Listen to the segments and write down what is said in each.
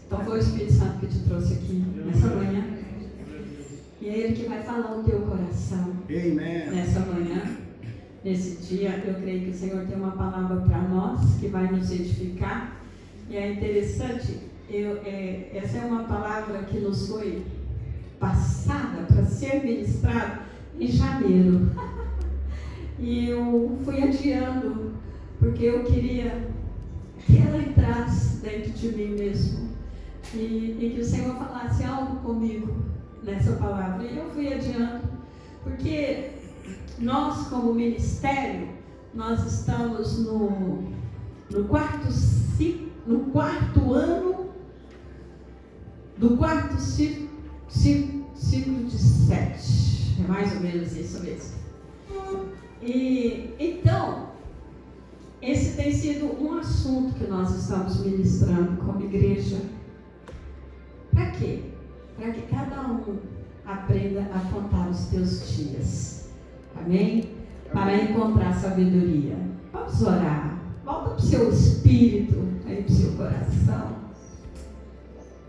Então foi o Espírito Santo que te trouxe aqui nessa manhã. E é Ele que vai falar o teu coração. Amen. Nessa manhã, nesse dia. Eu creio que o Senhor tem uma palavra para nós que vai nos edificar. E é interessante, essa é uma palavra que nos foi passada para ser ministrada em janeiro. E eu fui adiando, porque eu queria que ela entrasse dentro de mim mesmo. E que o Senhor falasse algo comigo nessa palavra. E eu fui adiando, porque nós, como ministério, nós estamos no quarto ano do quarto ciclo de 7. É mais ou menos isso mesmo. E então, esse tem sido um assunto que nós estamos ministrando como igreja. Para quê? Para que cada um aprenda a contar os teus dias. Amém? Para encontrar sabedoria. Vamos orar. Volta para o seu espírito, aí para o seu coração.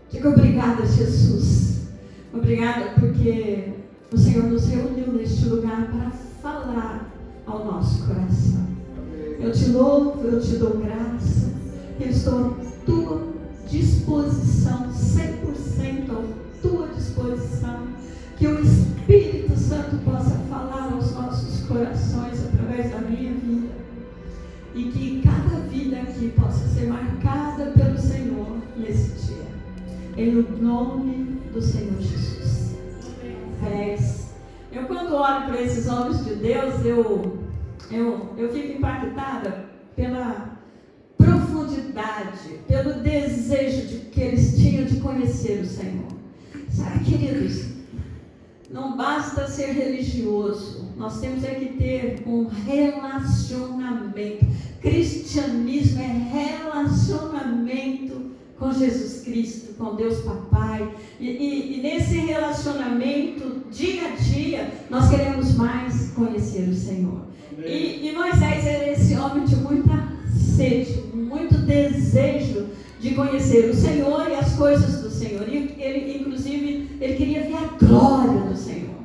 Diga obrigada, Jesus. Obrigada porque o Senhor nos reuniu neste lugar para falar ao nosso coração. Eu te louvo, eu te dou graça. Eu estou à tua disposição, 100% à tua disposição. Que o Espírito Santo possa falar aos nossos corações através da minha vida. E que cada vida aqui possa ser marcada pelo Senhor nesse dia. Em nome do Senhor Jesus. Eu quando olho para esses homens de Deus, eu fico impactada pela profundidade, pelo desejo que eles tinham de conhecer o Senhor. Sabe, queridos, não basta ser religioso, nós temos que ter um relacionamento. Cristianismo é relacionamento com Jesus Cristo, com Deus Papai. E nesse relacionamento, dia a dia, nós queremos mais conhecer o Senhor. E Moisés era esse homem de muita sede, muito desejo de conhecer o Senhor e as coisas do Senhor. E ele, inclusive, ele queria ver a glória do Senhor.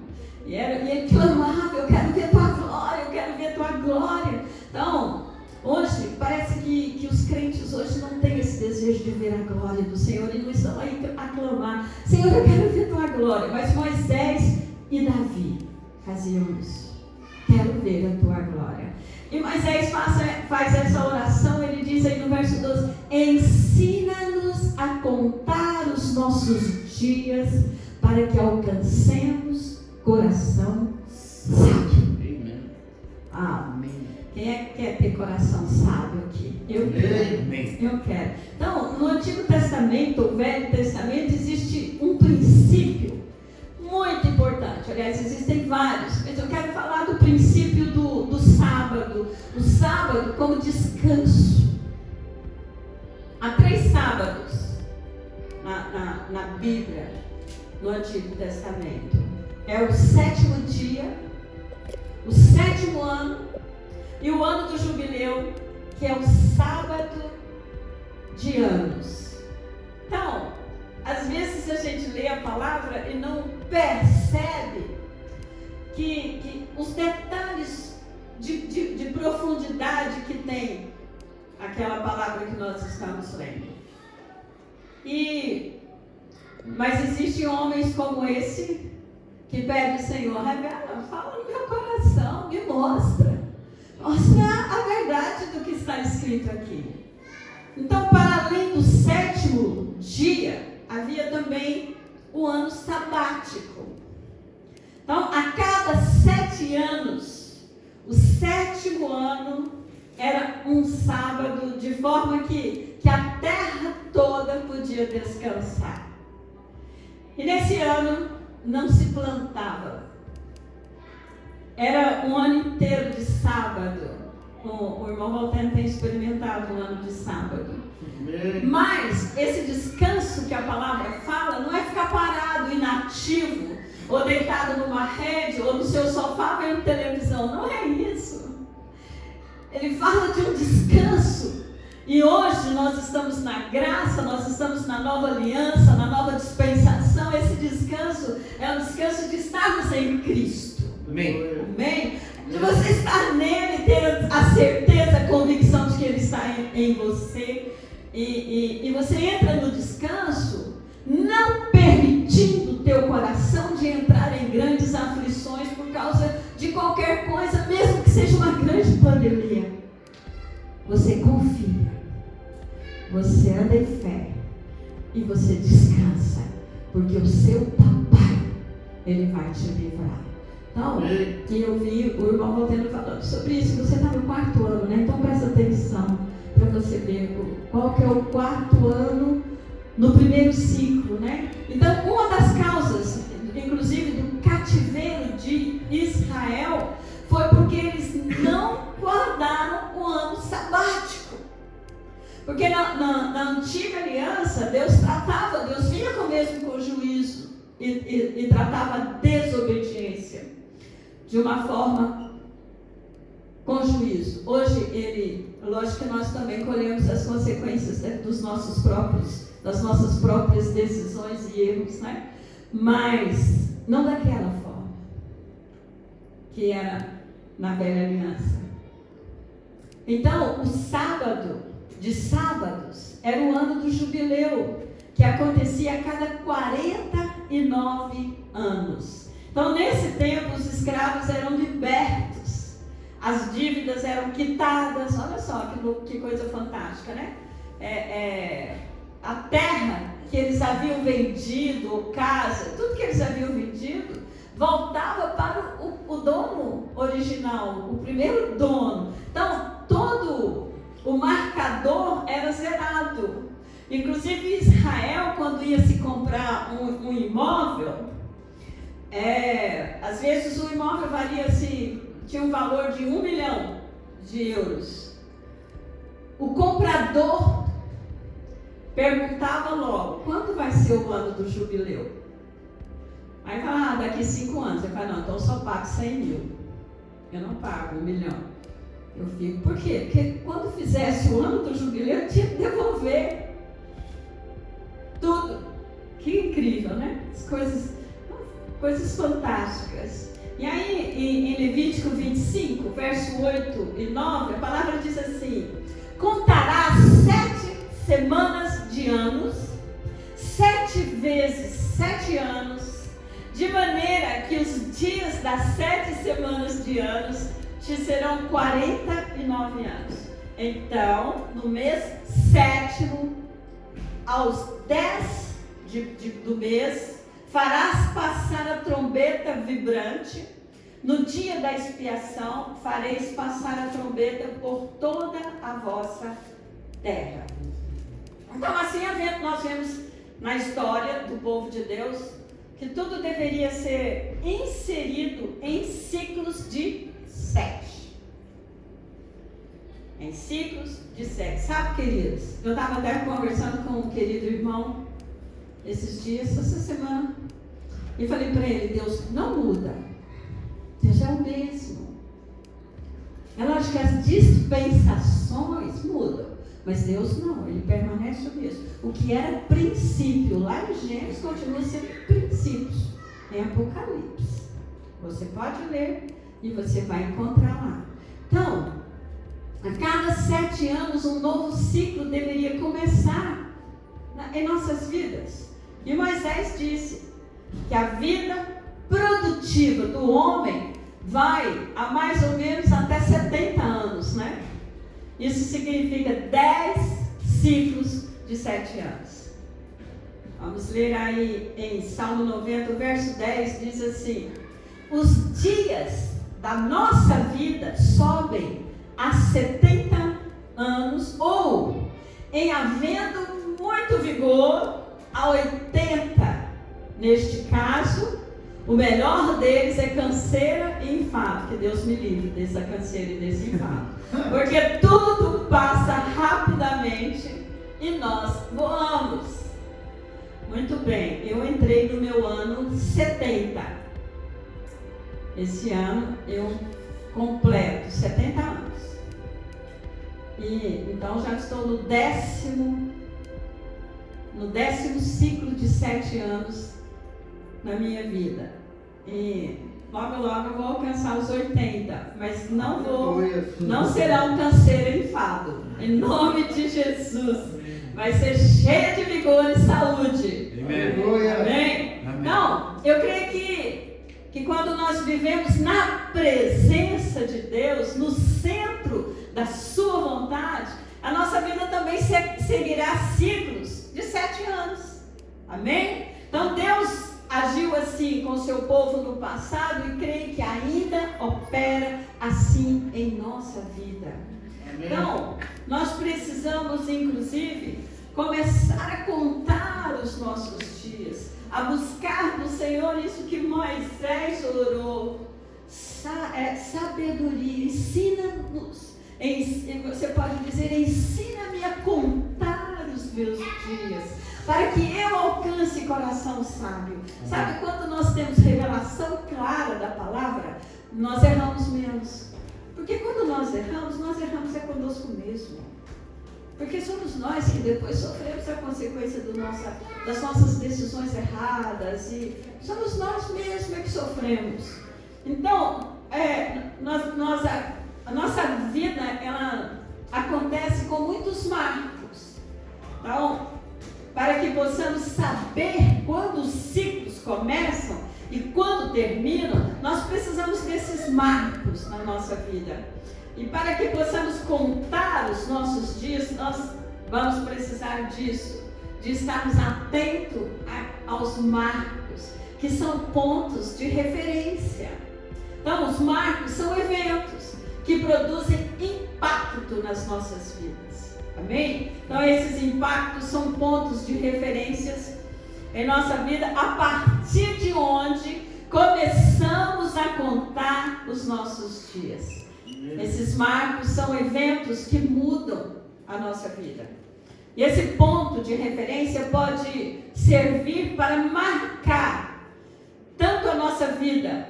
E ele clamava: eu quero ver tua glória, eu quero ver tua glória. Então, hoje, parece que os crentes hoje não têm esse desejo de ver a glória do Senhor e não estão aí a clamar: Senhor, eu quero ver tua glória. Mas Moisés e Davi faziam isso. Quero ver a tua glória. E Moisés faz essa oração, ele diz aí no verso 12: ensina-nos a contar os nossos dias para que alcancemos coração sábio. Amém. Quem é que quer ter coração sábio aqui? Eu quero. Então, no Antigo Testamento, o Velho Testamento, existe um princípio muito importante. Aliás, existem vários, mas eu quero falar do princípio do sábado. O sábado como descanso. Há 3 sábados na Bíblia, no Antigo Testamento. É o 7º dia, o 7º ano e o ano do jubileu, que é o sábado de anos. Então, às vezes a gente lê a palavra e não percebe que os detalhes de profundidade que tem aquela palavra que nós estamos lendo. Mas existem homens como esse que pedem: Senhor, revela, fala no meu coração, me mostra a verdade do que está escrito aqui. Então, para além do 7º dia, havia também o ano sabático. Então, a cada 7 anos, o 7º ano era um sábado, de forma que a terra toda podia descansar. E nesse ano não se plantava. Era um ano inteiro de sábado. O irmão Walter tem experimentado um ano de sábado. Mas esse descanso que a palavra fala não é ficar parado, inativo, ou deitado numa rede, ou no seu sofá vendo televisão. Não é isso. Ele fala de um descanso E hoje nós estamos na graça, nós estamos na nova aliança, na nova dispensação. Esse descanso é um descanso de estarmos em Cristo. Amém. Amém? De você estar nele, ter a certeza, a convicção de que ele está em você. E você entra no descanso não permitindo o teu coração de entrar em grandes aflições por causa de qualquer coisa, mesmo que seja uma grande pandemia. Você confia, você anda em fé e você descansa, porque o seu papai, ele vai te livrar. Então, eu vi o irmão Valteno falando sobre isso. Você está no 4º ano, né? Então presta atenção para você ver qual que é o 4º ano no primeiro ciclo, né? Então, uma das causas, inclusive, do cativeiro de Israel, foi porque eles não guardaram o ano sabático. Porque na antiga aliança, Deus vinha mesmo com juízo e tratava a desobediência de uma forma com juízo. Hoje, lógico que nós também colhemos as consequências, né, das nossas próprias decisões e erros, né? Mas não daquela forma que era na velha aliança. Então, o sábado de sábados era o ano do jubileu, que acontecia a cada 49 anos. Então, nesse tempo, os escravos eram libertos, as dívidas eram quitadas. Olha só que coisa fantástica, né? A terra que eles haviam vendido, casa, tudo que eles haviam vendido, voltava para o dono original, o primeiro dono. Então, todo o marcador era zerado. Inclusive, Israel, quando ia se comprar um imóvel, às vezes o imóvel tinha um valor de 1 milhão de euros. O comprador perguntava logo: quando vai ser o ano do jubileu? Aí fala: daqui 5 anos. Ele fala: não, então eu só pago 100 mil. Eu não pago 1 milhão. Eu fico. Por quê? Porque quando fizesse o ano do jubileu, eu tinha que devolver tudo. Que incrível, né? As coisas fantásticas. E aí, em Levítico 25, verso 8 e 9, a palavra diz assim: contarás 7 semanas de anos, 7 vezes 7 anos, de maneira que os dias das 7 semanas de anos te serão 49 anos. Então, no mês 7º, aos 10 do mês, farás passar a trombeta vibrante. No dia da expiação, fareis passar a trombeta por toda a vossa terra. Então, assim nós vemos na história do povo de Deus que tudo deveria ser inserido em ciclos de 7. Em ciclos de 7. Sabe, queridos? Eu estava até conversando com um querido irmão esses dias, essa semana, e falei para ele: Deus não muda, Deus é o mesmo. É lógico que as dispensações mudam, mas Deus não, Ele permanece o mesmo. O que era princípio lá em Gênesis continua sendo princípios em Apocalipse. Você pode ler e você vai encontrar lá. Então, a cada 7 anos um novo ciclo deveria começar em nossas vidas. E Moisés disse que a vida produtiva do homem vai a mais ou menos até 70 anos, né? Isso significa 10 ciclos de 7 anos. Vamos ler aí em Salmo 90, verso 10, diz assim: os dias da nossa vida sobem a 70 anos, ou, em havendo muito vigor, a 80. Neste caso, o melhor deles é canseira e enfado. Que Deus me livre dessa canseira e desse enfado. Porque tudo passa rapidamente e nós voamos. Muito bem, eu entrei no meu ano 70. Esse ano eu completo 70 anos. E então já estou no décimo ciclo de 7 anos na minha vida. E logo eu vou alcançar os 80, mas não será um canseiro enfado. Em nome de Jesus. Vai ser cheia de vigor e saúde. Amém? Então, eu creio que quando nós vivemos na presença de Deus, no centro da sua vontade, a nossa vida também seguirá ciclos de 7 anos. Amém? Então Deus agiu assim com o seu povo no passado e creio que ainda opera assim em nossa vida. Amém. Então, nós precisamos inclusive começar a contar os nossos dias, a buscar do Senhor isso que Moisés orou, sabedoria. Ensina-nos, você pode dizer, ensina-me a contar os meus dias, para que eu alcance coração sábio. Sabe, quando nós temos revelação clara da palavra, nós erramos menos. Porque quando nós erramos é conosco mesmo. Porque somos nós que depois sofremos a consequência das nossas decisões erradas, e somos nós mesmos que sofremos. Então, a nossa vida, ela acontece com muitos marcos. Então, para que possamos saber quando os ciclos começam e quando terminam, nós precisamos desses marcos na nossa vida. E para que possamos contar os nossos dias, nós vamos precisar disso, de estarmos atentos aos marcos, que são pontos de referência. Então, os marcos são eventos que produzem impacto nas nossas vidas. Amém? Então, esses impactos são pontos de referências em nossa vida, a partir de onde começamos a contar os nossos dias. Esses marcos são eventos que mudam a nossa vida. E esse ponto de referência pode servir para marcar tanto a nossa vida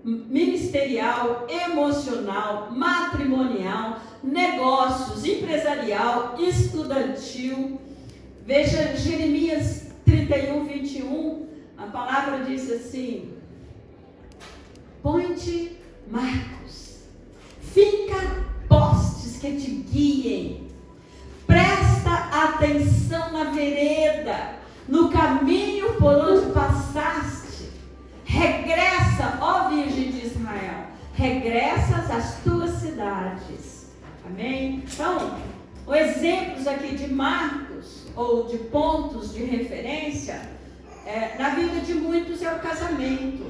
ministerial, emocional, matrimonial, negócios, empresarial, estudantil. Veja Jeremias 31, 21, a palavra diz assim: põe-te marcos, finca postes que te guiem, presta atenção na vereda, no caminho por onde passaste, regressa, ó Virgem de Israel, regressas às tuas cidades. Amém? Então, os exemplos aqui de marcos ou de pontos de referência na vida de muitos é o casamento.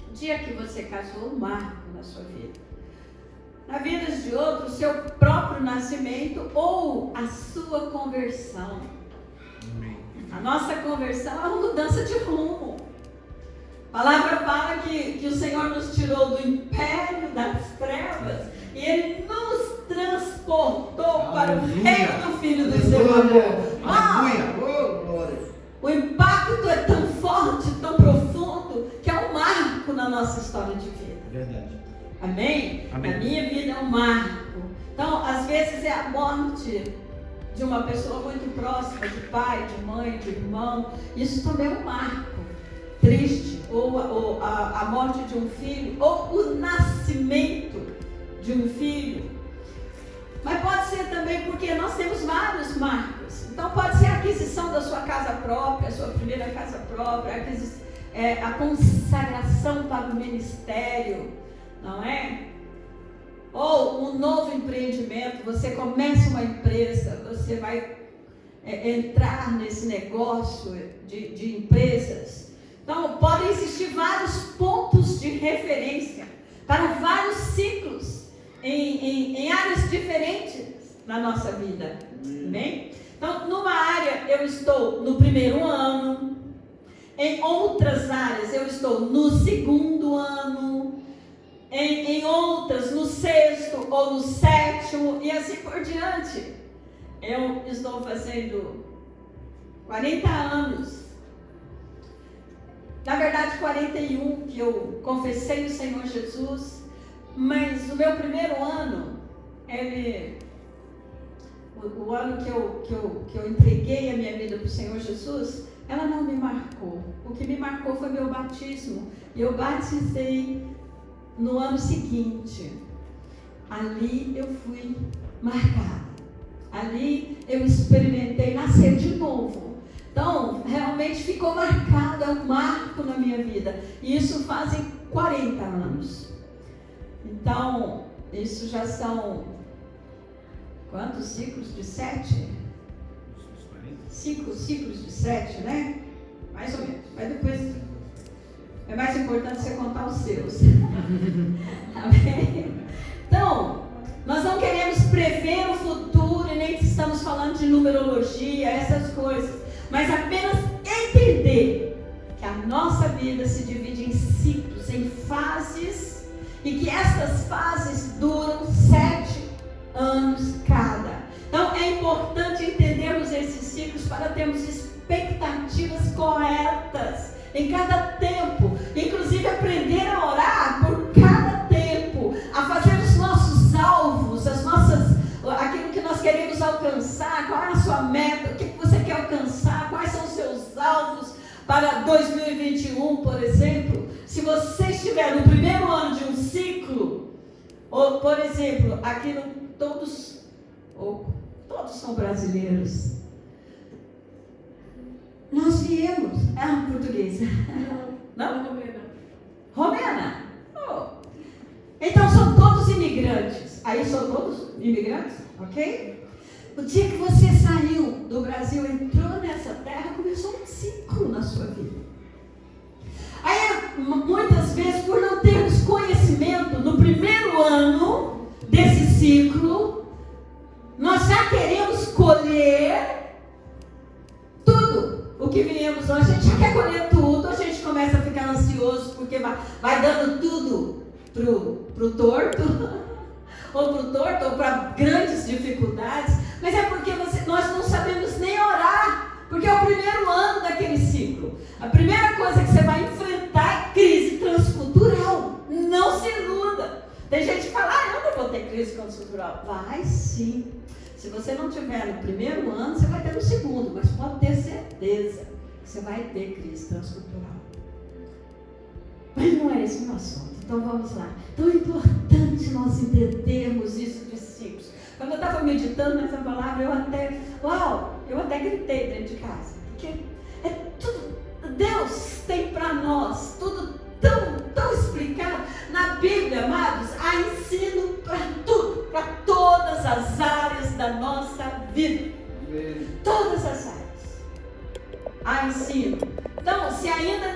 O dia que você casou, um marco na sua vida. Na vida de outros, seu próprio nascimento ou a sua conversão. A nossa conversão é uma mudança de rumo. A palavra fala que o Senhor nos tirou do império das trevas e Ele nos transportou para o reino do Filho do seu amor. O impacto é tão forte, tão profundo, que é um marco na nossa história de vida. Verdade. Amém? Amém. A minha vida é um marco. Então, às vezes é a morte de uma pessoa muito próxima, de pai, de mãe, de irmão. Isso também é um marco triste. Ou a morte de um filho, ou o nascimento de um filho. Mas pode ser também porque nós temos vários marcos. Então pode ser a aquisição da sua casa própria, a sua primeira casa própria, a consagração para o ministério, não é? Ou um novo empreendimento, você começa uma empresa, você vai entrar nesse negócio de empresas. Então podem existir vários pontos de referência para vários ciclos em áreas diferentes na nossa vida. Amém? Então, numa área eu estou no primeiro ano, em outras áreas eu estou no segundo ano, em outras no sexto ou no sétimo e assim por diante. Eu estou fazendo 40 anos. Na verdade, 41 que eu confessei o Senhor Jesus, mas o meu primeiro ano o ano que eu entreguei a minha vida para o Senhor Jesus, ela não me marcou. O que me marcou foi meu batismo. E eu batizei no ano seguinte. Ali eu fui marcada. Ali eu experimentei nascer de novo. Então, realmente ficou marcado, é um marco na minha vida. E isso fazem 40 anos. Então, isso já são quantos ciclos de 7? 5 ciclos de 7, né? Mais ou menos. Mas depois é mais importante você contar os seus. Amém? Então, nós não queremos prever o futuro e nem estamos falando de numerologia, essas coisas, mas apenas entender que a nossa vida se divide em ciclos, em fases, e que essas fases duram 7 anos cada. Então é importante entendermos esses ciclos para termos expectativas corretas em cada tempo, inclusive aprender a orar por cada tempo, a fazer os nossos alvos, aquilo que nós queremos alcançar. Qual é a sua meta, o que você quer alcançar, quais são os seus alvos para 2021, por exemplo. Se você estiver no primeiro ano de um ciclo, ou por exemplo, aqui todos são brasileiros. Nós viemos. Portuguesa. Não? Romena. Oh. Então são todos imigrantes. Aí são todos imigrantes, ok? O dia que você saiu do Brasil, entrou nessa terra, começou um ciclo na sua vida. Aí, muitas vezes, por não termos conhecimento no primeiro ano desse ciclo, nós já queremos colher tudo o que viemos hoje. A gente já quer colher tudo, a gente começa a ficar ansioso porque vai dando tudo pro torto, ou para grandes dificuldades, mas é porque nós não sabemos nem orar, porque é o primeiro ano daquele ciclo. A primeira coisa que você vai enfrentar é crise transcultural. Não se iluda. Tem gente que fala, eu não vou ter crise transcultural. Vai sim. Se você não tiver no primeiro ano, você vai ter no segundo, mas pode ter certeza que você vai ter crise transcultural. Mas não é esse o assunto. Então vamos lá. Então é importante nós entendermos isso de ciclos. Quando eu estava meditando nessa palavra, eu até gritei dentro de casa. Porque é tudo, Deus tem para nós, tudo tão explicado. Na Bíblia, amados, há ensino para tudo, para todas as áreas da nossa vida. Todas as áreas. Há ensino. Então, se ainda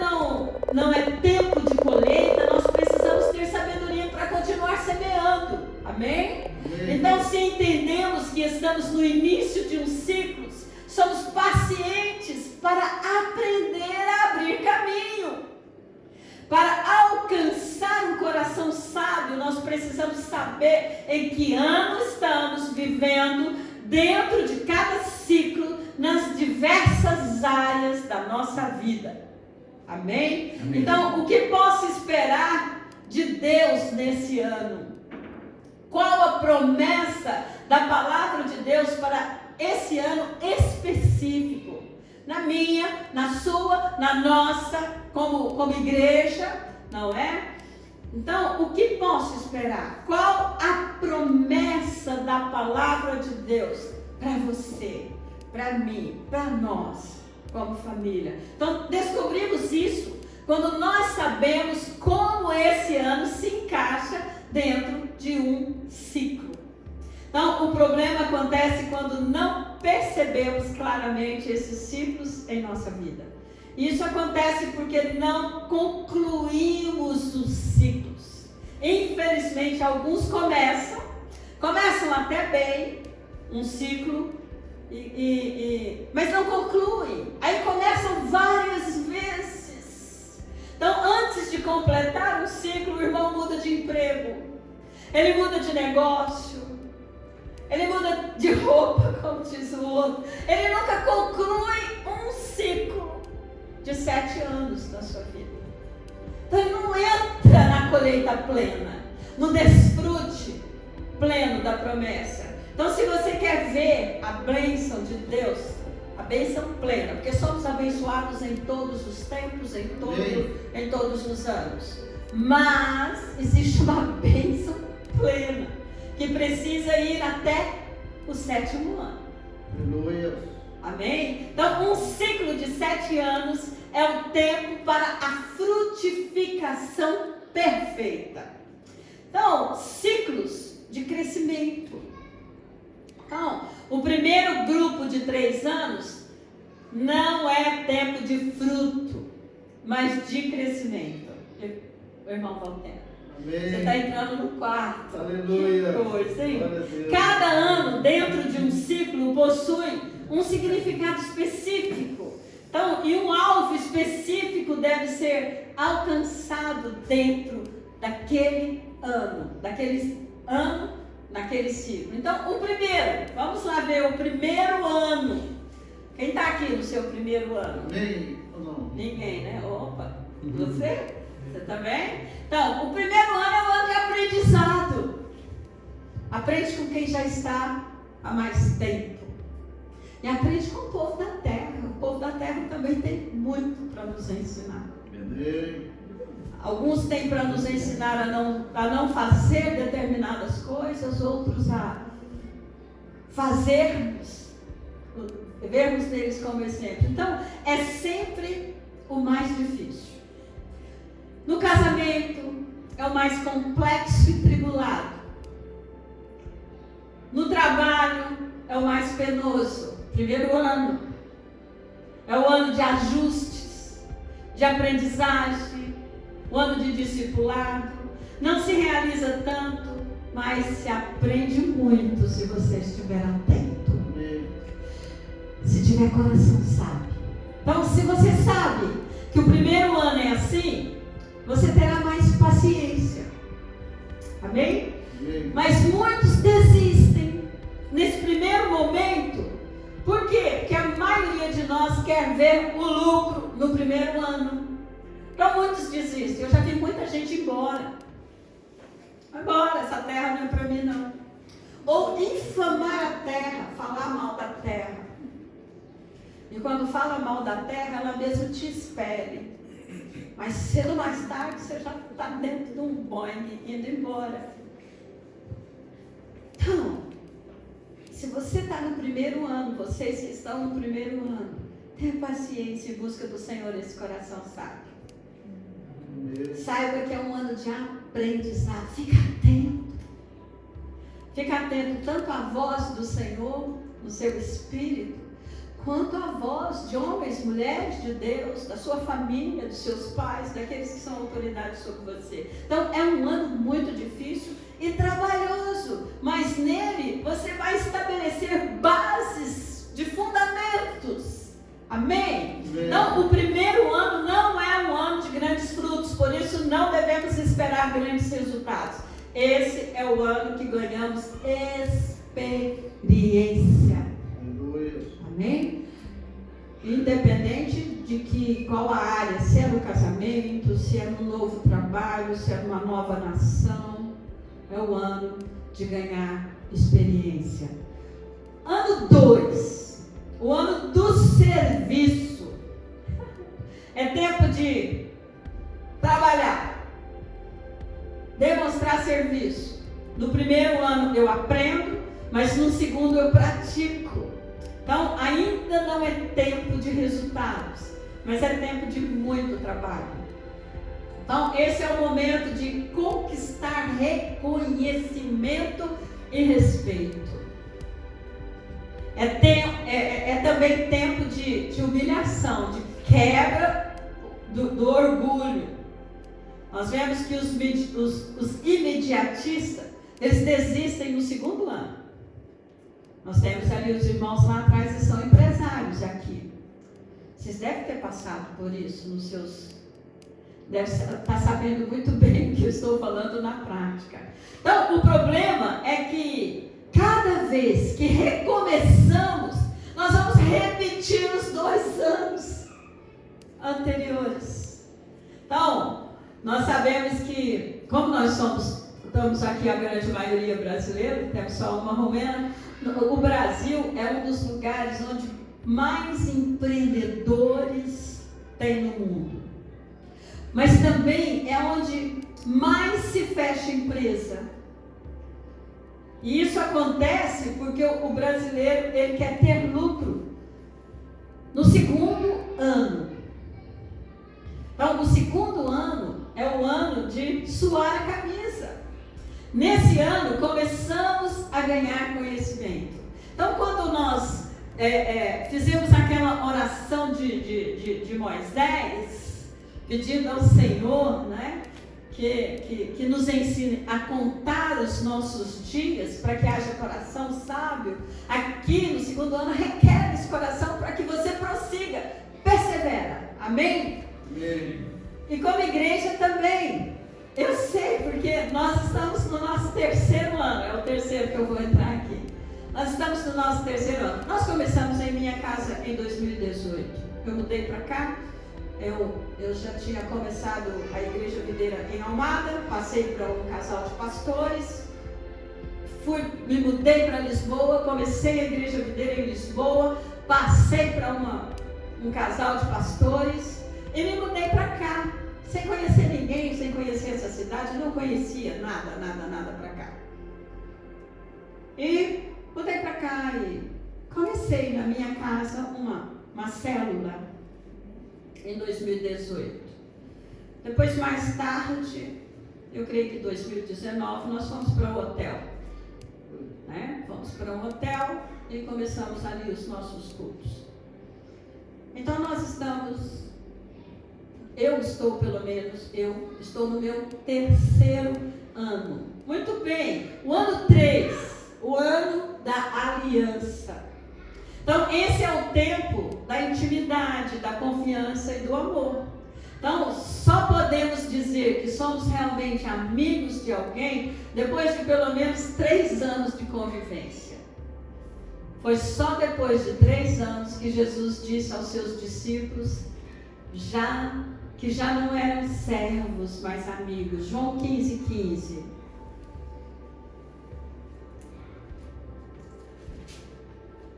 não é tempo de colheita, nós precisamos ter sabedoria para continuar semeando. Amém? Então, se entendemos que estamos no início de um ciclo, somos pacientes para aprender a abrir caminho. Para alcançar um coração sábio, nós precisamos saber em que ano estamos vivendo dentro de cada ciclo, nas diversas áreas da nossa vida. Amém? Amém. Então, o que posso esperar de Deus nesse ano? Qual a promessa da palavra de Deus para esse ano específico? Na minha, na sua, na nossa, como igreja, não é? Então, o que posso esperar? Qual a promessa da palavra de Deus para você, para mim, para nós, como família? Então, descobrimos isso quando nós sabemos como esse ano se encaixa dentro de um ciclo. Então, o problema acontece quando não percebemos claramente esses ciclos em nossa vida. Isso acontece porque não concluímos os ciclos. Infelizmente, alguns começam até bem um ciclo, mas não concluem. Aí começam várias vezes. Então, antes de completar um ciclo, o irmão muda de emprego, ele muda de negócio, ele muda de roupa, como diz o outro. Ele nunca conclui um ciclo de 7 anos na sua vida. Então ele não entra na colheita plena, no desfrute. pleno da promessa. Então, se você quer ver a bênção de Deus, a bênção plena, porque somos abençoados em todos os tempos, em todos os anos. Mas existe uma bênção plena que precisa ir até o 7º ano. Aleluia. Amém? Então, um ciclo de 7 anos é o tempo para a frutificação perfeita. Então, ciclos de crescimento. Então, o primeiro grupo de 3 anos não é tempo de fruto, mas de crescimento. O irmão Valtero. Amém. Você está entrando no quarto. Aleluia. Que coisa, hein? Cada ano dentro de um ciclo possui um significado específico. Então, e um alvo específico deve ser alcançado dentro daquele ano, naquele ciclo. Então, o primeiro, vamos lá ver o primeiro ano. Quem está aqui no seu primeiro ano? Amém ou não? Ninguém, né? Opa, você? Você também? Então, o primeiro ano é o ano de aprendizado. Aprende com quem já está há mais tempo. E aprende com o povo da terra. O povo da terra também tem muito para nos ensinar. Amém. Alguns têm para nos ensinar a não fazer determinadas coisas, outros a fazermos, vermos deles como exemplo. Então, é sempre o mais difícil. No casamento, é o mais complexo e tribulado. No trabalho, é o mais penoso. Primeiro ano. É o ano de ajustes, de aprendizagem, o ano de discipulado. Não se realiza tanto, mas se aprende muito se você estiver atento. Se tiver coração sábio. Então, se você sabe que o primeiro ano é assim, você terá mais paciência. Amém? Amém. Mas muitos desistem nesse primeiro momento. Por quê? Porque a maioria de nós quer ver o lucro no primeiro ano. Então muitos desistem. Eu já vi muita gente ir embora. Vai embora, essa terra não é para mim não. Ou infamar a terra, falar mal da terra. E quando fala mal da terra, ela mesmo te espere. Mas cedo ou mais tarde você já está dentro de um Boeing indo embora. Então, se você está no primeiro ano, vocês que estão no primeiro ano, tenha paciência em busca do Senhor esse coração sábio. Saiba que é um ano de aprendizado. Fica atento. Fica atento tanto à voz do Senhor, no seu espírito, quanto à voz de homens, mulheres de Deus, da sua família, dos seus pais, daqueles que são autoridades sobre você. Então, é um ano muito difícil e trabalhoso, mas nele você vai estabelecer bases de fundamentos. Amém? Então, o primeiro ano não é um ano de grandes frutos, por isso não devemos esperar grandes resultados. Esse é o ano que ganhamos experiência. Amém? Independente de qual a área, se é no casamento, se é no novo trabalho, se é numa nova nação, é o ano de ganhar experiência. Ano 2, o ano do serviço. É tempo de trabalhar, demonstrar serviço. No primeiro ano eu aprendo, mas no segundo eu pratico. Então, ainda não é tempo de resultados, mas é tempo de muito trabalho. Então, esse é o momento de conquistar reconhecimento e respeito. É também tempo de humilhação, de quebra do orgulho. Nós vemos que os imediatistas, eles desistem no segundo ano. Nós temos ali os irmãos lá atrás que são empresários aqui. Vocês devem ter passado por isso nos seus... Deve estar sabendo muito bem o que eu estou falando na prática. Então, o problema é que cada vez que recomeçamos, nós vamos repetir os 2 anos anteriores. Então, nós sabemos que, como nós somos estamos aqui a grande maioria brasileira, temos só uma romena. O Brasil é um dos lugares onde mais empreendedores tem no mundo. Mas também é onde mais se fecha empresa. E isso acontece porque o brasileiro ele quer ter lucro no segundo ano. Então, o segundo ano é o ano de suar a camisa. Nesse ano, começamos a ganhar conhecimento. Então, quando nós fizemos aquela oração de Moisés, pedindo ao Senhor, né, que nos ensine a contar os nossos dias, para que haja coração sábio, aqui no segundo ano requer esse coração para que você prossiga, persevera. Amém? Amém. E como igreja também, eu sei, porque nós estamos no nosso terceiro ano, é o terceiro que eu vou entrar aqui. Nós estamos no nosso terceiro ano. Nós começamos em minha casa em 2018. Eu mudei para cá, eu já tinha começado a Igreja Videira em Almada, passei para um casal de pastores, me mudei para Lisboa, comecei a Igreja Videira em Lisboa, passei para um casal de pastores e me mudei para cá, sem conhecer ninguém, sem conhecer essa cidade, não conhecia nada para cá. E mudei para cá e comecei na minha casa uma célula em 2018. Depois, mais tarde, eu creio que em 2019, nós fomos para o hotel. Né? Fomos para um hotel e começamos ali os nossos cultos. Então, eu estou no meu terceiro ano. Muito bem, o ano 3, o ano da aliança. Então, esse é o tempo da intimidade, da confiança e do amor. Então, só podemos dizer que somos realmente amigos de alguém depois de pelo menos 3 anos de convivência. Foi só depois de 3 anos que Jesus disse aos seus discípulos que já não eram servos, mas amigos. João 15:15.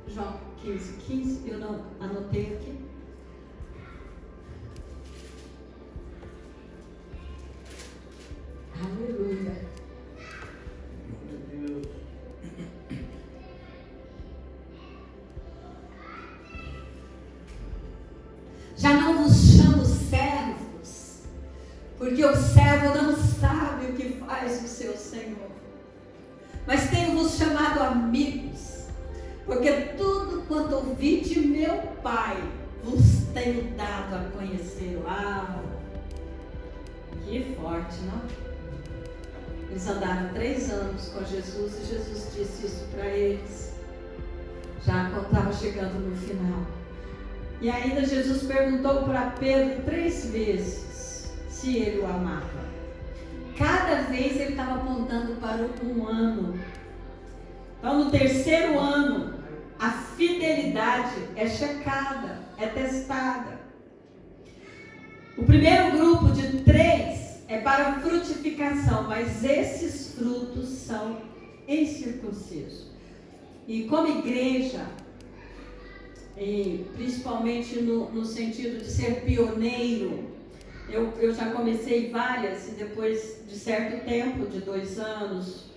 João 15:15, eu não anotei aqui. Aleluia. Meu Deus. Já não vos chamo servos, porque o servo não sabe o que faz o seu Senhor. Mas tenho-vos chamado amigos, porque tudo quanto ouvi de meu Pai vos tenho dado a conhecer. Uau! Que forte, não? Eles andaram 3 anos com Jesus e Jesus disse isso para eles, já quando estava chegando no final. E ainda Jesus perguntou para Pedro 3 vezes se ele o amava. Cada vez ele estava apontando para um ano. Então, no terceiro ano, a fidelidade é checada, é testada. O primeiro grupo de 3 é para frutificação, mas esses frutos são incircuncisos. E como igreja, e principalmente no sentido de ser pioneiro, eu já comecei várias, e depois de certo tempo, de 2 anos,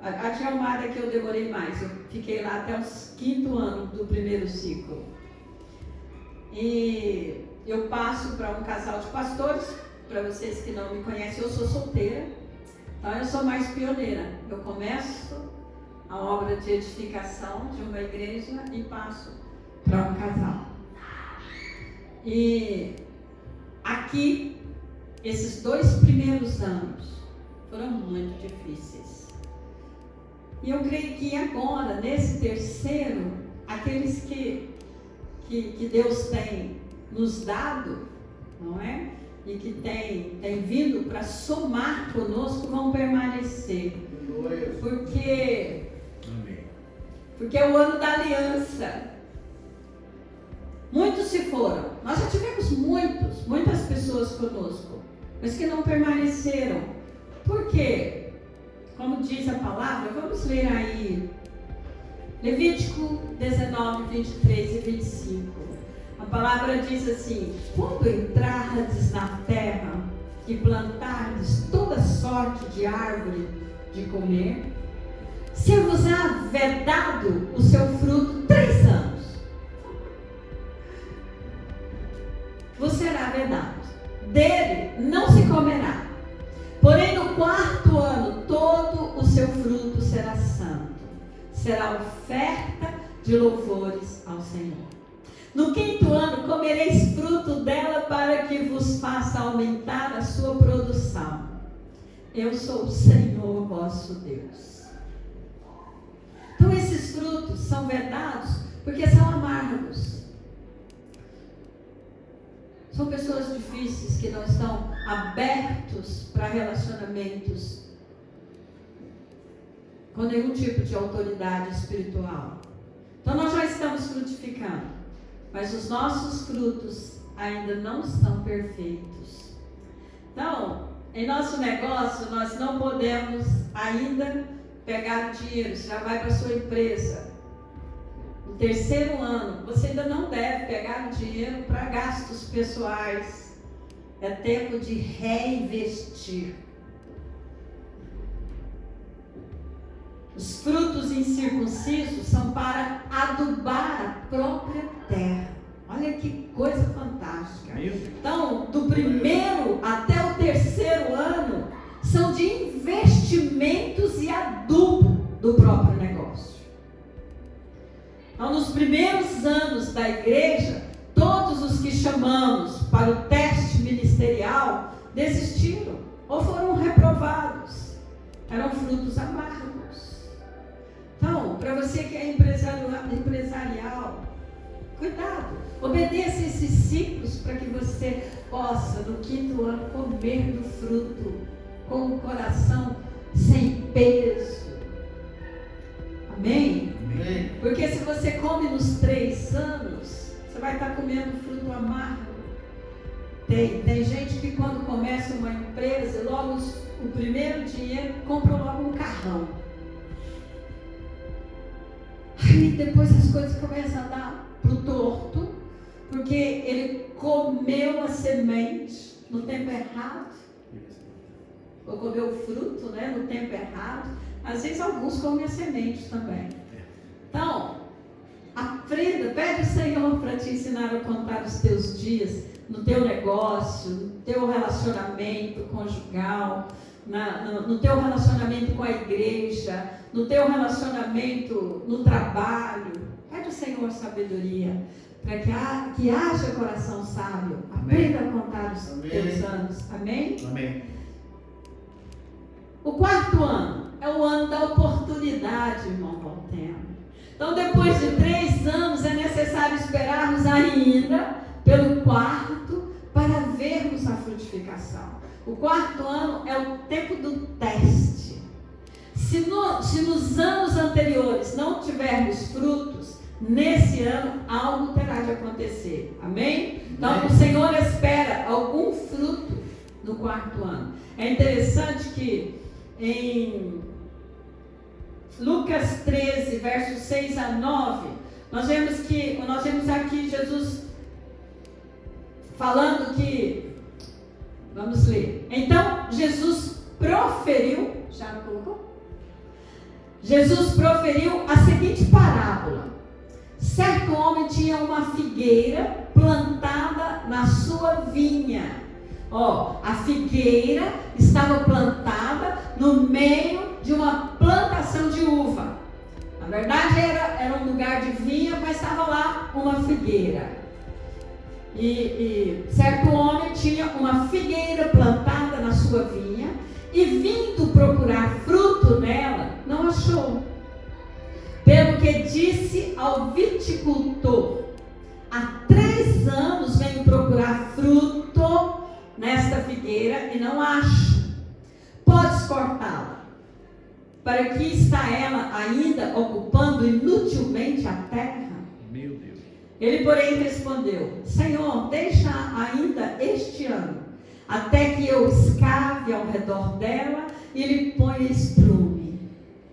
a de Almada que eu demorei mais, eu fiquei lá até o 5º ano do primeiro ciclo. E eu passo para um casal de pastores. Para vocês que não me conhecem, eu sou solteira, então eu sou mais pioneira. Eu começo a obra de edificação de uma igreja e passo para um casal. E aqui, esses 2 primeiros anos foram muito difíceis. E eu creio que agora, nesse terceiro, aqueles que Deus tem nos dado, não é? E que tem vindo para somar conosco, vão permanecer. Porque é o ano da aliança. Muitos se foram. Nós já tivemos muitas pessoas conosco. mas que não permaneceram. Por quê? Como diz a palavra, vamos ler aí Levítico 19, 23 e 25. A palavra diz assim: quando entrardes na terra e plantardes toda sorte de árvore de comer, se vos há vedado o seu fruto 3 anos, vos será vedado, dele não se comerá. Porém no 4º ano todo o seu fruto será santo, será oferta de louvores ao Senhor. No 5º ano comereis fruto dela para que vos faça aumentar a sua produção. Eu sou o Senhor vosso Deus. Então esses frutos são vedados porque são amargos. São pessoas difíceis que não estão abertos para relacionamentos com nenhum tipo de autoridade espiritual. Então nós já estamos frutificando, mas os nossos frutos ainda não estão perfeitos. Então, em nosso negócio, nós não podemos ainda pegar o dinheiro. Você já vai para a sua empresa. No 3º ano, você ainda não deve pegar o dinheiro para gastos pessoais. É tempo de reinvestir. Os frutos incircuncisos são para adubar a própria terra. Olha que coisa fantástica. Então, do 1º até o 3º ano, são de investimentos e adubo do próprio negócio. Então, nos primeiros anos da igreja, todos os que chamamos para o teste ministerial desistiram ou foram reprovados. Eram frutos amargos. Então, para você que é empresarial, cuidado, obedeça esses ciclos para que você possa, no 5º ano, comer do fruto com o coração sem peso. Amém? Amém. Porque se você come nos 3 anos, você vai estar comendo fruto amargo. Tem gente que quando começa uma empresa, logo o primeiro dinheiro, compra logo um carrão. Aí depois as coisas começam a dar pro torto, porque ele comeu a semente no tempo errado, ou comeu o fruto, né, no tempo errado. Às vezes alguns comem a semente também. Então, aprenda, pede ao Senhor para te ensinar a contar os teus dias no teu negócio, no teu relacionamento conjugal, no teu relacionamento com a igreja, no teu relacionamento no trabalho. Pede ao Senhor sabedoria, para que haja coração sábio. Aprenda a contar os teus anos. Amém? Amém. O 4º ano é o ano da oportunidade, irmão Valteno. Então, depois de 3 anos, é necessário esperarmos ainda pelo 4º para vermos a frutificação. O 4º ano é o tempo do teste. Se nos anos anteriores não tivermos frutos, nesse ano algo terá de acontecer. Amém? Então, o Senhor espera algum fruto no 4º ano. É interessante que em Lucas 13, versos 6 a 9, nós vemos aqui Jesus falando que, vamos ler. Então, Jesus proferiu, já colocou? Jesus proferiu a seguinte parábola. Certo homem tinha uma figueira plantada na sua vinha. A figueira estava plantada no meio de uma plantação de uva. Na verdade era um lugar de vinha, mas estava lá uma figueira. E certo homem tinha uma figueira plantada na sua vinha e vindo procurar fruto nela, não achou. Pelo que disse ao viticultor: há 3 anos venho procurar fruto nesta figueira e não acho. Podes cortá-la. Para que está ela ainda ocupando inutilmente a terra? Meu Deus. Ele, porém, respondeu: Senhor, deixa ainda este ano, até que eu escave ao redor dela e lhe ponha estrume.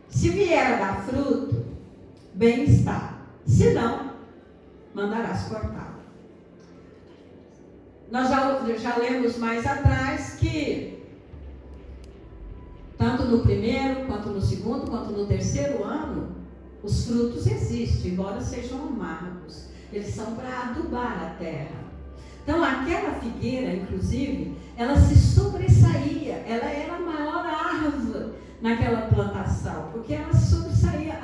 Se vier a dar fruto, bem está. Se não, mandarás cortá-la. Nós já lemos mais atrás que tanto no primeiro, quanto no segundo, quanto no terceiro ano, os frutos existem, embora sejam amargos. Eles são para adubar a terra. Então aquela figueira, inclusive, ela se sobressaía, ela era a maior árvore naquela plantação, porque ela sobressaía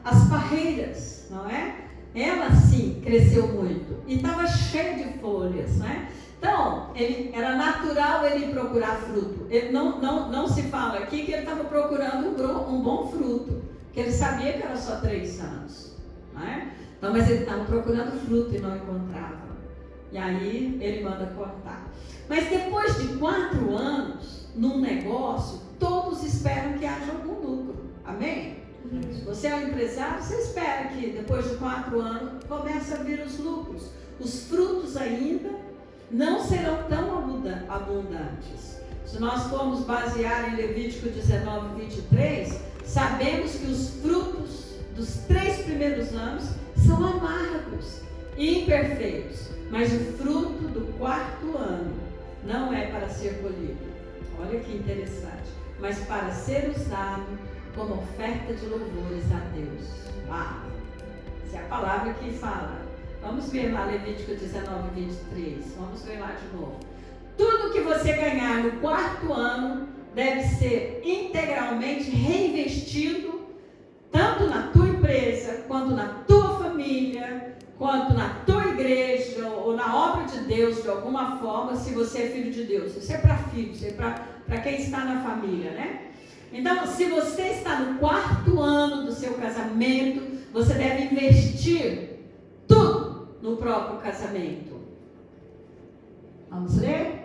as parreiras, não é? Ela sim cresceu muito e estava cheia de folhas, né? Então, era natural ele procurar fruto. Ele não se fala aqui que ele estava procurando um bom fruto, porque ele sabia que era só 3 anos, né? Então, mas ele estava procurando fruto e não encontrava. E aí ele manda cortar. Mas depois de 4 anos, num negócio, todos esperam que haja algum lucro. Amém? Se você é um empresário, você espera que depois de 4 anos comece a vir os lucros. Os frutos ainda não serão tão abundantes. Se nós formos basear em Levítico 19, 23, sabemos que os frutos dos 3 primeiros anos são amargos e imperfeitos, mas o fruto do 4º ano não é para ser colhido. Olha que interessante. Mas para ser usado como oferta de louvores a Deus. Essa é a palavra que fala. Vamos ver lá Levítico 19, 23. Vamos ver lá de novo. Tudo que você ganhar no 4º ano deve ser integralmente reinvestido, tanto na tua empresa, quanto na tua família, quanto na tua igreja, ou na obra de Deus, de alguma forma, se você é filho de Deus. Isso é para filhos, isso é para quem está na família, né? Então, se você está no 4º ano do seu casamento, você deve investir tudo no próprio casamento. Vamos ler?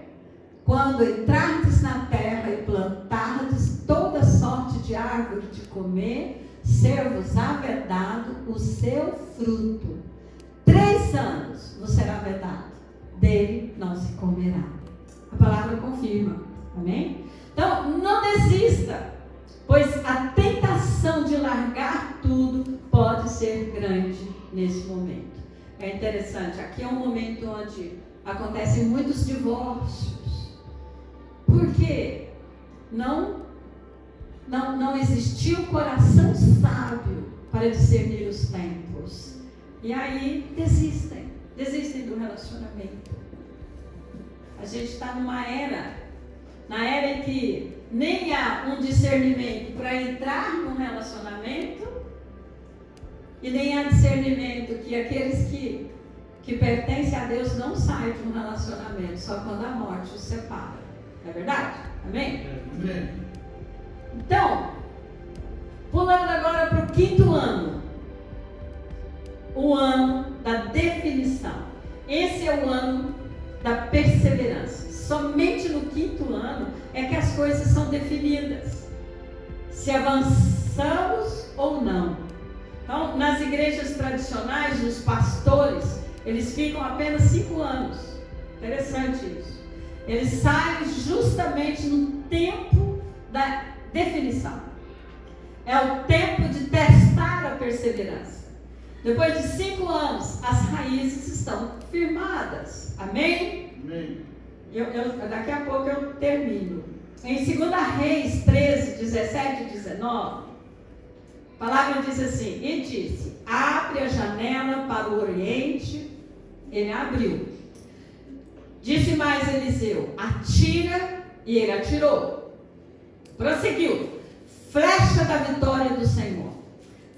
Quando entrardes na terra e plantardes toda sorte de árvore de comer, ser-vos-á vedado o seu fruto. 3 anos vos será vedado, dele não se comerá. A palavra confirma, amém? Então, não desista, pois a tentação de largar tudo pode ser grande nesse momento. É interessante, aqui é um momento onde acontecem muitos divórcios, porque não existiu coração sábio para discernir os tempos. E aí desistem do relacionamento. A gente está numa era, na era em que nem há um discernimento para entrar num relacionamento, e nem há discernimento que aqueles que pertencem a Deus não saem de um relacionamento, só quando a morte os separa. Não é verdade? Amém? Amém. Então, pulando agora para o 5º ano, o ano da definição. Esse é o ano da perseverança. Somente no 5º ano é que as coisas são definidas, se avançamos ou não. Então, nas igrejas tradicionais, os pastores, eles ficam apenas 5 anos. Interessante isso. Eles saem justamente no tempo da definição. É o tempo de testar a perseverança. Depois de 5 anos, as raízes estão firmadas. Amém? Amém. Daqui a pouco eu termino. Em 2 Reis 13, 17 e 19, a palavra diz assim: e disse, abre a janela para o oriente. Ele abriu. Disse mais Eliseu, atira, e ele atirou. Prosseguiu, flecha da vitória do Senhor,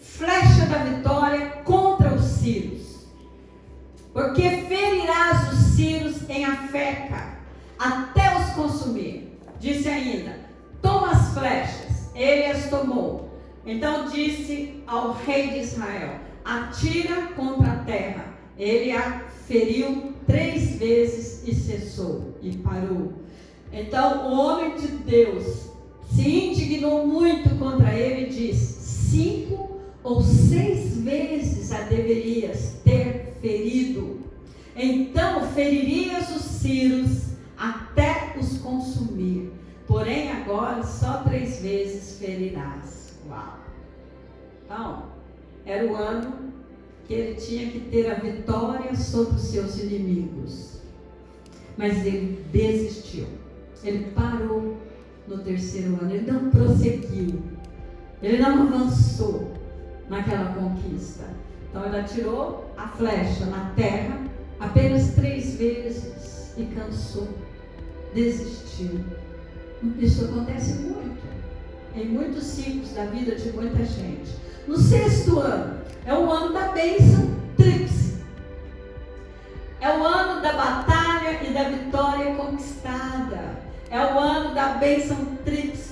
flecha da vitória contra os sírios, porque ferirás os sírios em Afeca, até os consumir. Disse ainda, toma as flechas. Ele as tomou. Então disse ao rei de Israel, atira contra a terra. Ele a feriu 3 vezes e cessou, e parou. Então o homem de Deus se indignou muito contra ele e disse, 5 ou 6 vezes a deverias ter ferido. Então feririas os sírios até os consumir, porém agora só 3 vezes ferirás. Uau! Então, era o ano que ele tinha que ter a vitória sobre os seus inimigos. Mas ele desistiu. Ele parou no 3º ano. Ele não prosseguiu. Ele não avançou naquela conquista. Então ele atirou a flecha na terra apenas 3 vezes e cansou. Desistiu. Isso acontece muito. Em muitos ciclos da vida de muita gente. No 6º ano, é o ano da bênção tríplice. É o ano da batalha e da vitória conquistada. É o ano da bênção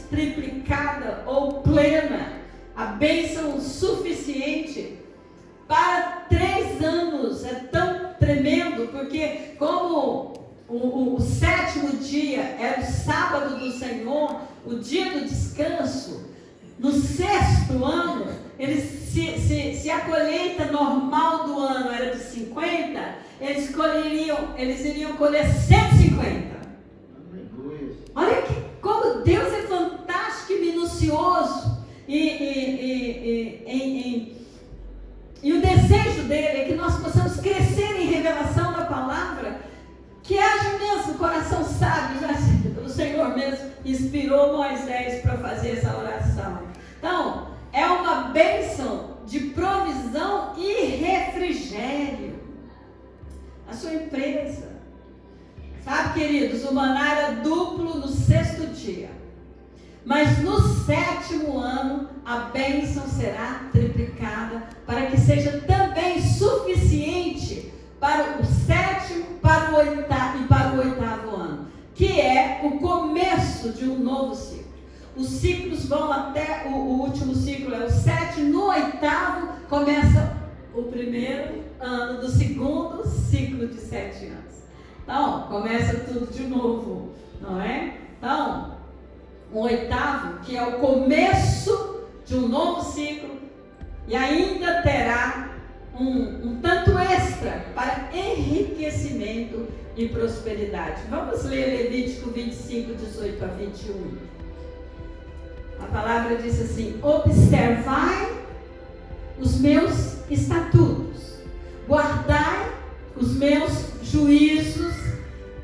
triplicada ou plena. A bênção suficiente para 3 anos. É tão tremendo, porque como o 7º dia era o sábado do Senhor, o dia do descanso, no 6º ano, se a colheita normal do ano era de 50, eles iriam colher 150. Olha como Deus é fantástico e minucioso. E o desejo dele é que nós possamos crescer em revelação da palavra, que haja mesmo coração sábio. O Senhor mesmo inspirou Moisés para fazer essa oração. Então, é uma bênção de provisão e refrigério na sua empresa. Sabe, queridos, o maná era duplo no 6º dia. Mas no 7º ano, a bênção será triplicada, para que seja também suficiente para o 7º, para o 8º e para o 8º ano, que é o começo de um novo ciclo. Os ciclos vão até, o último ciclo é o 7º, no 8º começa o 1º ano do 2º ciclo de 7 anos. Então, começa tudo de novo, não é? Então, o 8º, que é o começo de um novo ciclo, e ainda terá um tanto extra para enriquecimento e prosperidade. Vamos ler Levítico 25, 18 a 21. A palavra diz assim: observai os meus estatutos, guardai os meus juízos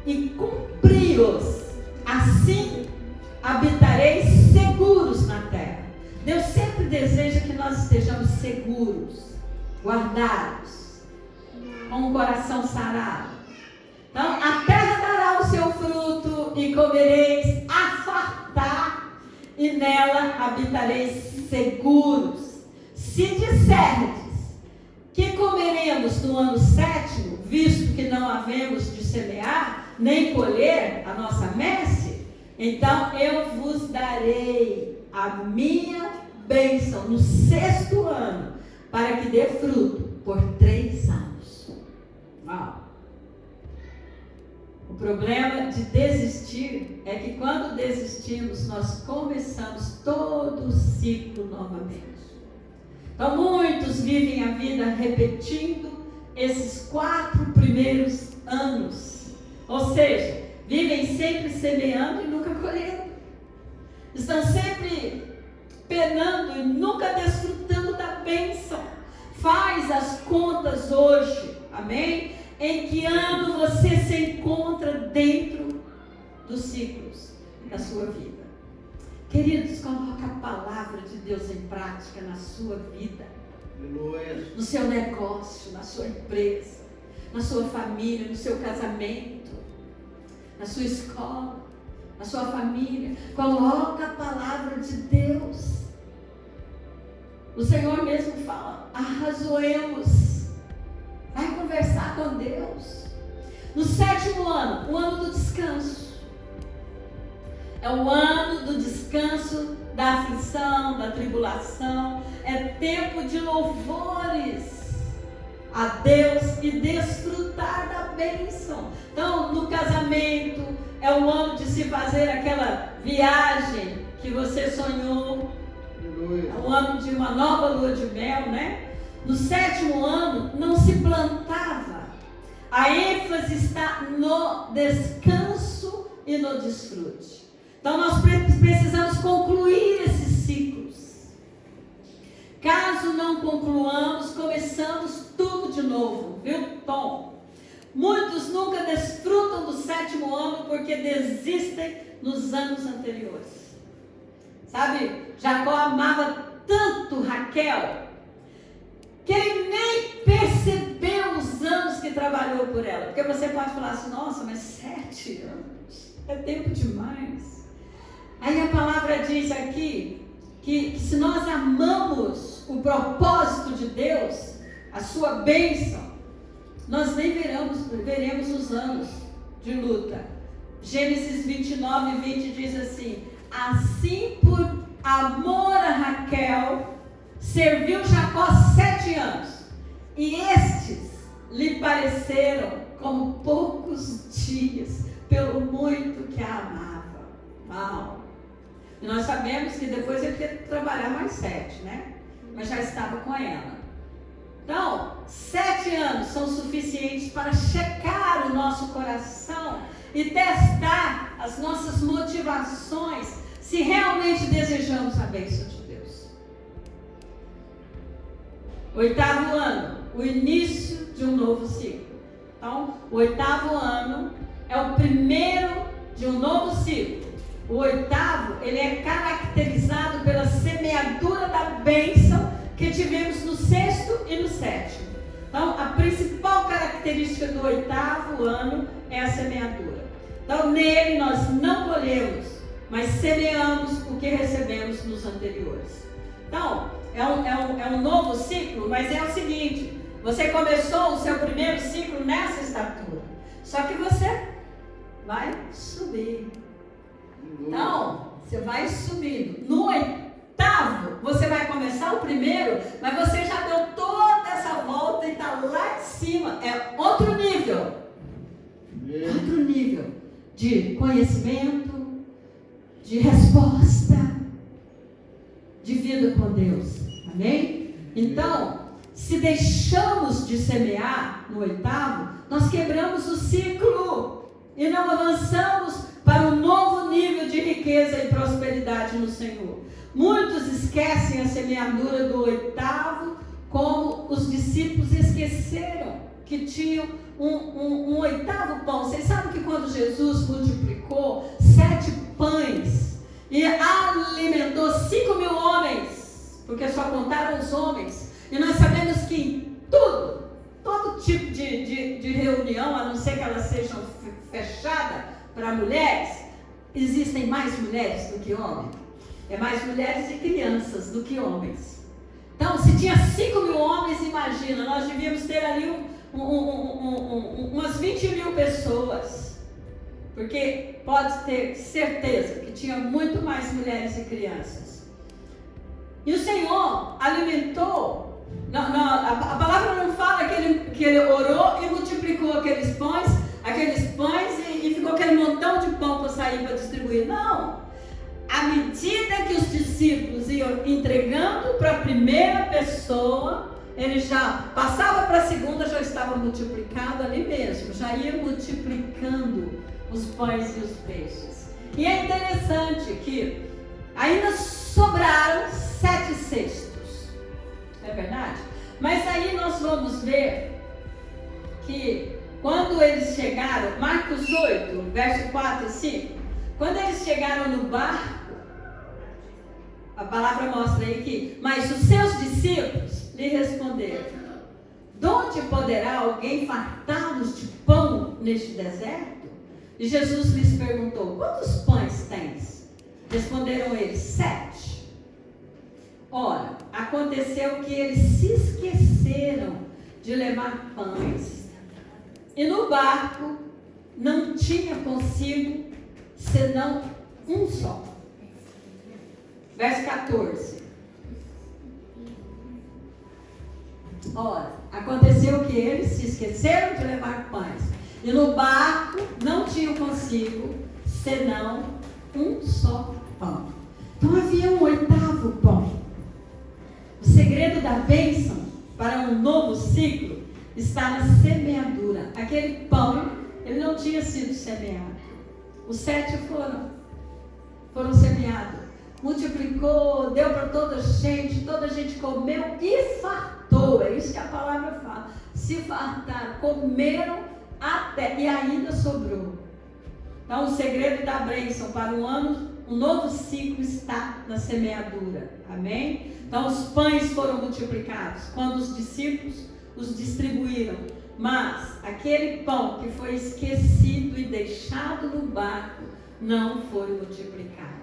e cumpri-os, assim habitareis seguros na terra. Deus sempre deseja que nós estejamos seguros, guardados, com o coração sarado. Então, a terra dará o seu fruto e comereis a fartar, e nela habitareis seguros. Se disserdes que comeremos no ano 7º, visto que não havemos de semear, nem colher a nossa messe, então eu vos darei a minha bênção no 6º ano, para que dê fruto por 3 anos. Uau! O problema de desistir é que quando desistimos, nós começamos todo o ciclo novamente. Então muitos vivem a vida repetindo esses 4 primeiros anos. Ou seja, vivem sempre semeando e nunca colhendo. Estão sempre penando e nunca desfrutando da bênção. Faz as contas hoje, amém? Em que ano você se encontra dentro dos ciclos da sua vida. Queridos, coloque a palavra de Deus em prática na sua vida. No seu negócio, na sua empresa, na sua família, no seu casamento, na sua escola, na sua família. Coloca a palavra de Deus. O Senhor mesmo fala: arrazoemos. Vai conversar com Deus. No 7º ano, o ano do descanso. É o ano do descanso da aflição, da tribulação. É tempo de louvores a Deus e desfrutar da bênção. Então, no casamento, é o ano de se fazer aquela viagem que você sonhou. É o ano de uma nova lua de mel, né? No 7º ano, não se plantava. A ênfase está no descanso e no desfrute. Então nós precisamos concluir esses ciclos. Caso não concluamos, começamos tudo de novo, viu, Tom? Muitos nunca desfrutam do 7º ano porque desistem nos anos anteriores. Sabe, Jacó amava tanto Raquel que ele nem percebeu os anos que trabalhou por ela. Porque você pode falar assim, nossa, mas 7 anos é tempo demais. Aí a palavra diz aqui que se nós amamos o propósito de Deus, a sua bênção, nós nem veremos os anos de luta. Gênesis 29:20 diz assim: assim por amor a Raquel, serviu Jacó 7 anos, e estes lhe pareceram como poucos dias, pelo muito que a amava. Uau! E nós sabemos que depois ele teve que trabalhar mais 7, né? Mas já estava com ela. Então, 7 anos são suficientes para checar o nosso coração e testar as nossas motivações, se realmente desejamos a bênção de Deus. 8º ano, o início de um novo ciclo. Então, o 8º ano é o primeiro de um novo ciclo. O 8º, ele é caracterizado pela semeadura da bênção que tivemos no 6º e no 7º. Então, a principal característica do 8º ano é a semeadura. Então, nele nós não colhemos, mas semeamos o que recebemos nos anteriores. Então, é um novo ciclo, mas é o seguinte: você começou o seu primeiro ciclo nessa estatura, só que você vai subir. Então, você vai subindo. No 8º, você vai começar o primeiro, mas você já deu toda essa volta e está lá em cima. É outro nível. Outro nível de conhecimento, de resposta, de vida com Deus. Amém? Então, se deixamos de semear no 8º, nós quebramos o ciclo e não avançamos para um novo nível de riqueza e prosperidade no Senhor. Muitos esquecem a semeadura do 8º, como os discípulos esqueceram que tinham um 8º pão. Vocês sabem que quando Jesus multiplicou 7 pães e alimentou 5.000 homens, porque só contaram os homens, e nós sabemos que em todo tipo de reunião, a não ser que elas sejam fechadas para mulheres, existem mais mulheres do que homens. É mais mulheres e crianças do que homens. Então, se tinha 5.000 homens, imagina, nós devíamos ter ali umas 20.000 pessoas. Porque pode ter certeza que tinha muito mais mulheres e crianças. E o Senhor alimentou. A palavra não fala que ele orou e multiplicou aqueles pães e ficou aquele montão de pão para sair para distribuir. Não. À medida que os discípulos iam entregando para a primeira pessoa, ele já passava para a segunda, já estava multiplicado ali mesmo, já ia multiplicando os pães e os peixes. E é interessante que ainda sobraram 7 cestos, é verdade? Mas aí nós vamos ver que quando eles chegaram, Marcos 8, verso 4 e 5, quando eles chegaram no barco, a palavra mostra aí que, mas os seus discípulos lhe responderam: de onde poderá alguém fartá-los de pão neste deserto? E Jesus lhes perguntou: quantos pães tens? Responderam eles: 7. Ora, aconteceu que eles se esqueceram de levar pães, e no barco não tinha consigo senão um só. Verso 14. Ora, aconteceu que eles se esqueceram de levar pães, e no barco não tinham consigo senão um só pão. Então havia um 8º pão. O segredo da bênção para um novo ciclo está na semeadura. Aquele pão, ele não tinha sido semeado. Os 7 foram semeados. Multiplicou, deu para toda a gente comeu e fartou. É isso que a palavra fala. Se fartaram, comeram até, e ainda sobrou. Então, o segredo da bênção para um novo ciclo está na semeadura. Amém? Então, os pães foram multiplicados quando os discípulos os distribuíram. Mas aquele pão que foi esquecido e deixado no barco não foi multiplicado.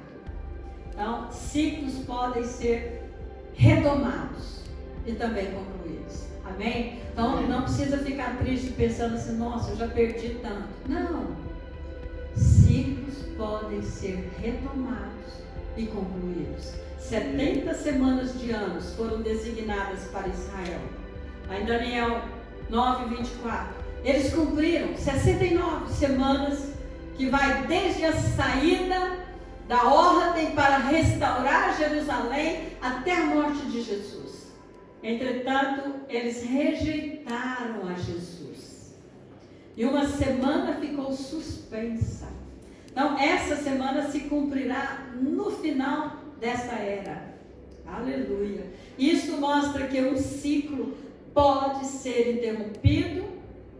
Então, ciclos podem ser retomados e também concluídos. Amém? Então, não precisa ficar triste pensando assim, nossa, eu já perdi tanto. Não. Ciclos podem ser retomados e concluídos. 70 semanas de anos foram designadas para Israel. Lá em Daniel 9:24. Eles cumpriram 69 semanas, que vai desde a saída da ordem para restaurar Jerusalém até a morte de Jesus. Entretanto, eles rejeitaram a Jesus. E uma semana ficou suspensa. Então, essa semana se cumprirá no final desta era. Aleluia. Isso mostra que um ciclo pode ser interrompido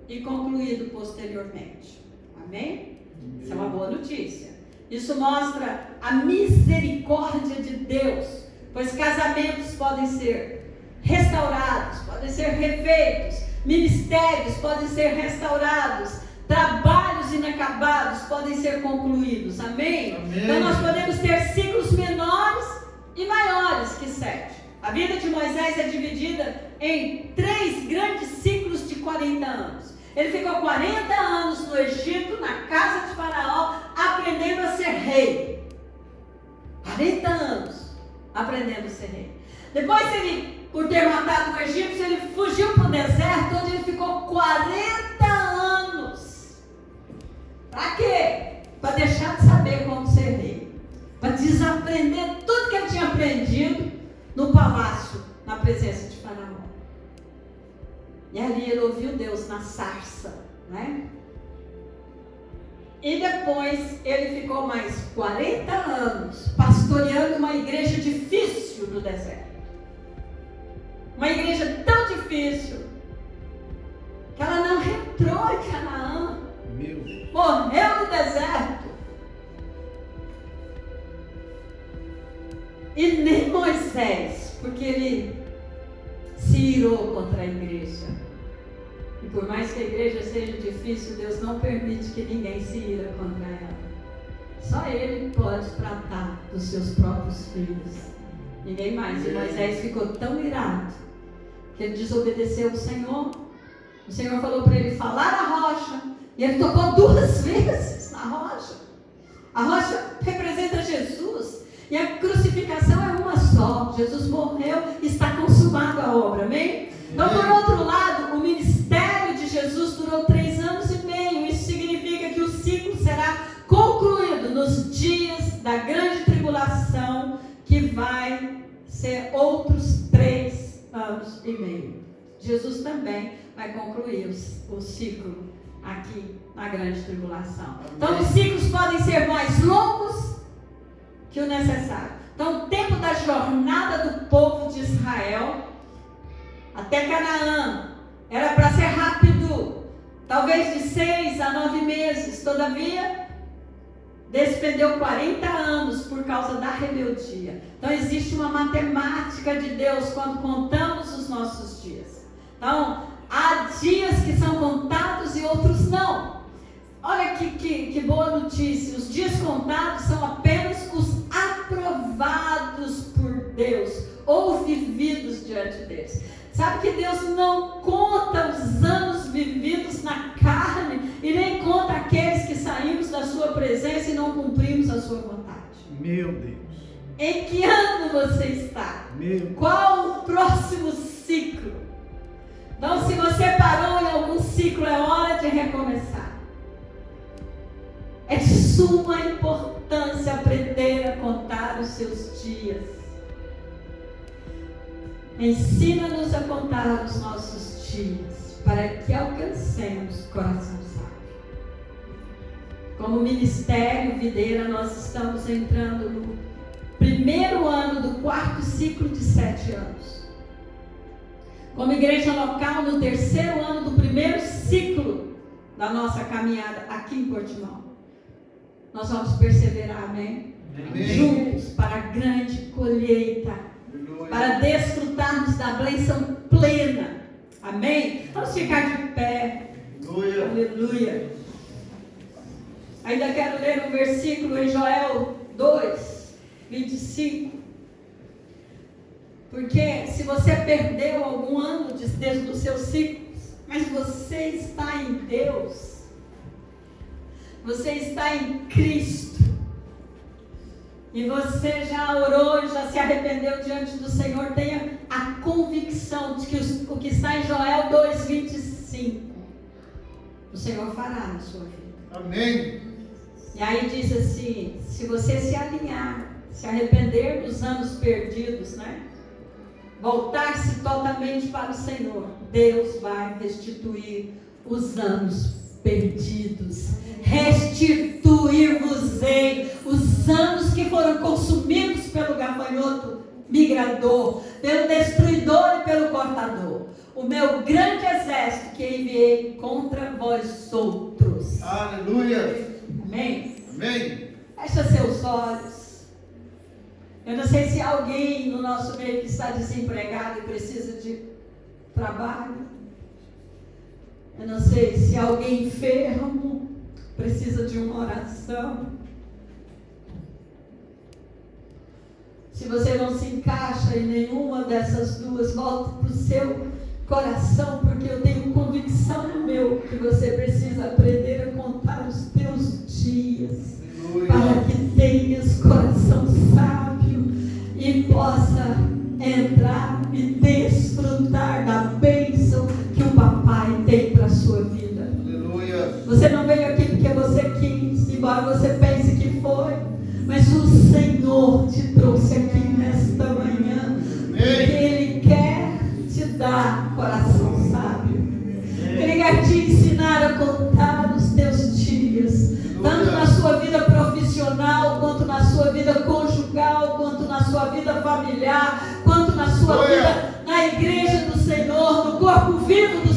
e concluído posteriormente. Amém? Isso é uma boa notícia. Isso mostra a misericórdia de Deus, pois casamentos podem ser restaurados, podem ser refeitos, ministérios podem ser restaurados, trabalhos inacabados podem ser concluídos. Amém? Amém. Então nós podemos ter ciclos menores e maiores que 7. A vida de Moisés é dividida em 3 grandes ciclos de 40 anos. Ele ficou 40 anos no Egito, na casa de Faraó, aprendendo a ser rei. 40 anos aprendendo a ser rei. Depois, por ter matado o egípcio, ele fugiu para o deserto, onde ele ficou 40 anos. Para quê? Para deixar de saber como ser rei. Para desaprender tudo que ele tinha aprendido no palácio, na presença de Faraó. E ali ele ouviu Deus na sarça, né? E depois ele ficou mais 40 anos pastoreando uma igreja difícil no deserto. Uma igreja tão difícil que ela não entrou em Canaã. Morreu no deserto. E nem Moisés, porque ele se irou contra a igreja. E por mais que a igreja seja difícil, Deus não permite que ninguém se ira contra ela. Só Ele pode tratar dos seus próprios filhos. Ninguém mais. E Moisés ficou tão irado que ele desobedeceu o Senhor. O Senhor falou para ele falar a rocha. E ele tocou 2 vezes na rocha. A rocha representa Jesus. E a crucificação é uma só. Jesus morreu e está consumada a obra. Amém? Então, por outro lado, o ministério de Jesus durou 3 anos e meio. Isso significa que o ciclo será concluído nos dias da grande tribulação, que vai ser outros 3 anos e meio. Jesus também vai concluir o ciclo aqui na grande tribulação. Então, os ciclos podem ser mais longos que o necessário. Então, o tempo da jornada do povo de Israel até Canaã era para ser rápido, talvez de 6 a 9 meses. Todavia, despendeu 40 anos por causa da rebeldia. Então, existe uma matemática de Deus quando contamos os nossos dias. Então, há dias que são contados e outros não. Olha que boa notícia. Os dias contados são apenas os aprovados por Deus ou vividos diante deles. Sabe que Deus não conta os anos vividos na carne e nem conta aqueles que saímos da sua presença e não cumprimos a sua vontade. Meu Deus. Em que ano você está? Qual o próximo ciclo? Então, se você parou em algum ciclo, é hora de recomeçar. É de suma importância aprender a contar os seus dias. Ensina-nos a contar os nossos dias, para que alcancemos coração sábio. Como ministério Videira, nós estamos entrando no primeiro ano do 4º ciclo de 7 anos. Como igreja local, no 3º ano do primeiro ciclo da nossa caminhada aqui em Portimão. Nós vamos perseverar, amém? Amém. Juntos para a grande colheita, Aleluia. para desfrutarmos da bênção plena, amém? Vamos ficar de pé, Aleluia. aleluia. Ainda quero ler um versículo em Joel 2, 25. Porque se você perdeu algum ano desde os seus ciclos, mas você está em Deus, você está em Cristo, e você já orou e já se arrependeu diante do Senhor, tenha a convicção de que o que está em Joel 2, 25, o Senhor fará na sua vida. Amém. E aí diz assim, se você se alinhar, se arrepender dos anos perdidos, né? Voltar-se totalmente para o Senhor, Deus vai restituir os anos perdidos. Restituir-vos-ei os anos que foram consumidos pelo gafanhoto migrador, pelo destruidor e pelo cortador. O meu grande exército que enviei contra vós outros. Aleluia. Amém? Amém. Fecha seus olhos. Eu não sei se há alguém no nosso meio que está desempregado e precisa de trabalho. Eu não sei se há alguém enfermo precisa de uma oração. Se você não se encaixa em nenhuma dessas duas, volte para o seu coração, porque eu tenho convicção no meu que você precisa aprender a contar os teus dias. Aleluia. Para que tenhas coração sábio e possa entrar e desfrutar da bênção que o papai tem para a sua vida. Aleluia. Você não veio aqui porque você quis, embora você pense que foi, mas o Senhor te trouxe aqui nesta manhã, porque Ele quer te dar coração sábio. Ele quer te ensinar a contar os teus dias, tanto na sua vida profissional, quanto na sua vida conjugal, quanto na sua vida familiar, quanto na sua vida na igreja do Senhor, no corpo vivo do